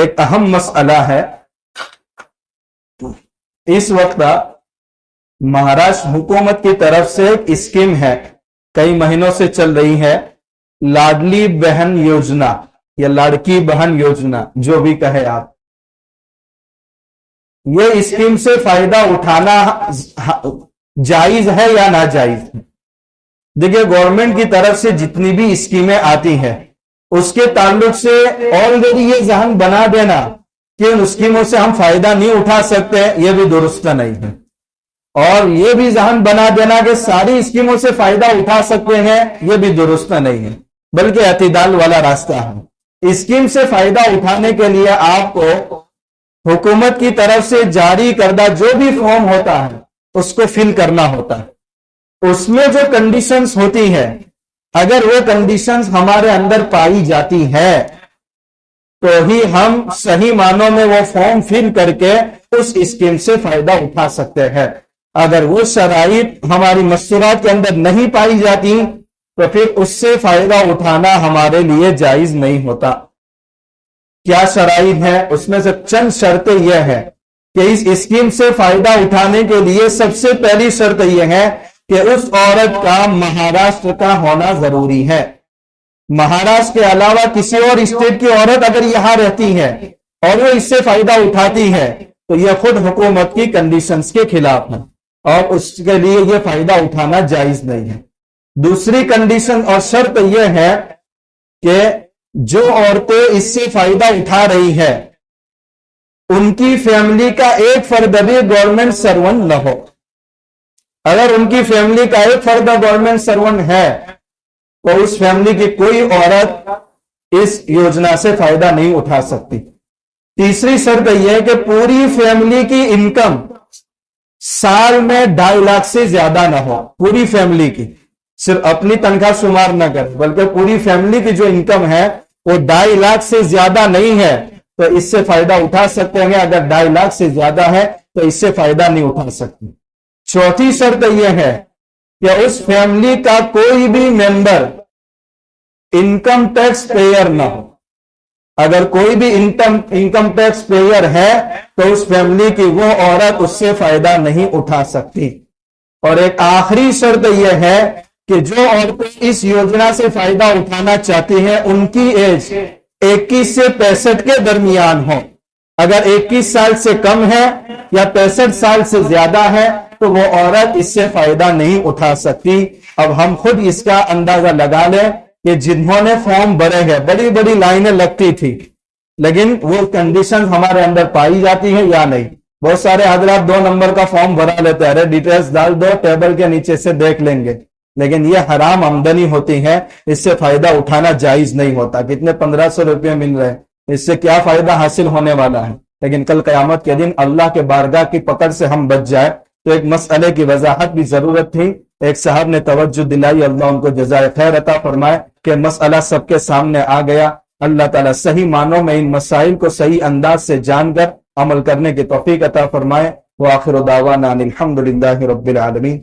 ایک اہم مسئلہ ہے. اس وقت مہاراشٹر حکومت کی طرف سے ایک اسکیم ہے، کئی مہینوں سے چل رہی ہے، لاڈلی بہن یوجنا یا لاڑکی بہن یوجنا، جو بھی کہے آپ. یہ اسکیم سے فائدہ اٹھانا جائز ہے یا ناجائز ہے؟ دیکھیے، گورنمنٹ کی طرف سے جتنی بھی اسکیمیں آتی ہیں اس کے تعلق سے آلریڈی یہ ذہن بنا دینا کہ ان اسکیموں سے ہم فائدہ نہیں اٹھا سکتے، یہ بھی درست نہیں ہے. اور یہ بھی ذہن بنا دینا کہ ساری اسکیموں سے فائدہ اٹھا سکتے ہیں، یہ بھی درست نہیں ہے، بلکہ اعتدال والا راستہ ہے. اسکیم سے فائدہ اٹھانے کے لیے آپ کو حکومت کی طرف سے جاری کردہ جو بھی فارم ہوتا ہے اس کو فل کرنا ہوتا ہے. اس میں جو کنڈیشنز ہوتی ہے، اگر وہ کنڈیشنز ہمارے اندر پائی جاتی ہے تو ہی ہم صحیح معنوں میں وہ فارم فل کر کے اس اسکیم سے فائدہ اٹھا سکتے ہیں. اگر وہ شرائط ہماری مستورات کے اندر نہیں پائی جاتی تو پھر اس سے فائدہ اٹھانا ہمارے لیے جائز نہیں ہوتا. کیا شرائط ہے؟ اس میں سے چند شرطیں یہ ہے کہ اس اسکیم سے فائدہ اٹھانے کے لیے سب سے پہلی شرط یہ ہے کہ اس عورت کا مہاراشٹر کا ہونا ضروری ہے. مہاراشٹر کے علاوہ کسی اور اسٹیٹ کی عورت اگر یہاں رہتی ہے اور وہ اس سے فائدہ اٹھاتی ہے تو یہ خود حکومت کی کنڈیشنز کے خلاف ہے اور اس کے لیے یہ فائدہ اٹھانا جائز نہیں ہے. دوسری کنڈیشن اور شرط یہ ہے کہ جو عورتیں اس سے فائدہ اٹھا رہی ہے ان کی فیملی کا ایک فرد بھی گورنمنٹ سرونٹ نہ ہو. اگر ان کی فیملی کا ایک فرد گورنمنٹ سرونٹ ہے تو اس فیملی کی کوئی عورت اس یوجنا سے فائدہ نہیں اٹھا سکتی. تیسری شرط یہ ہے کہ پوری فیملی کی انکم سال میں 2.5 لاکھ سے زیادہ نہ ہو. پوری فیملی کی، صرف اپنی تنخواہ شمار نہ کرے بلکہ پوری فیملی کی جو انکم ہے وہ 2.5 لاکھ سے زیادہ نہیں ہے تو اس سے فائدہ اٹھا سکتے ہیں. اگر 2.5 لاکھ سے زیادہ ہے تو اس سے فائدہ نہیں اٹھا سکتے. چوتھی شرط یہ ہے کہ اس فیملی کا کوئی بھی ممبر انکم ٹیکس پیئر نہ ہو. اگر کوئی بھی انکم ٹیکس پیئر ہے تو اس فیملی کی وہ عورت اس سے فائدہ نہیں اٹھا سکتی. اور ایک آخری شرط یہ ہے کہ جو عورتیں اس یوجنا سے فائدہ اٹھانا چاہتی ہیں ان کی ایج 21 سے 65 کے درمیان ہو. اگر 21 سال سے کم ہے یا 65 سال سے زیادہ ہے تو وہ عورت اس سے فائدہ نہیں اٹھا سکتی. اب ہم خود اس کا اندازہ لگا لیں کہ جنہوں نے فارم بھرے ہیں، بڑی بڑی لائنیں لگتی تھی لیکن وہ کنڈیشن ہمارے اندر پائی جاتی ہے یا نہیں. بہت سارے حضرات 2 نمبر کا فارم بھرا لیتے ہیں، ڈیٹیلز ڈال دو، ٹیبل کے نیچے سے دیکھ لیں گے. لیکن یہ حرام آمدنی ہوتی ہے، اس سے فائدہ اٹھانا جائز نہیں ہوتا. کتنے 1500 روپے مل رہے ہیں، اس سے کیا فائدہ حاصل ہونے والا ہے؟ لیکن کل قیامت کے دن اللہ کے بارگاہ کی پکڑ سے ہم بچ جائے. تو ایک مسئلے کی وضاحت بھی ضرورت تھی. ایک صاحب نے توجہ دلائی، اللہ ان کو جزائے خیر عطا فرمائے، کہ مسئلہ سب کے سامنے آ گیا. اللہ تعالیٰ صحیح معنوں میں ان مسائل کو صحیح انداز سے جان کر عمل کرنے کی توفیق عطا فرمائے. وآخر دعوانا الحمدللہ رب العالمین.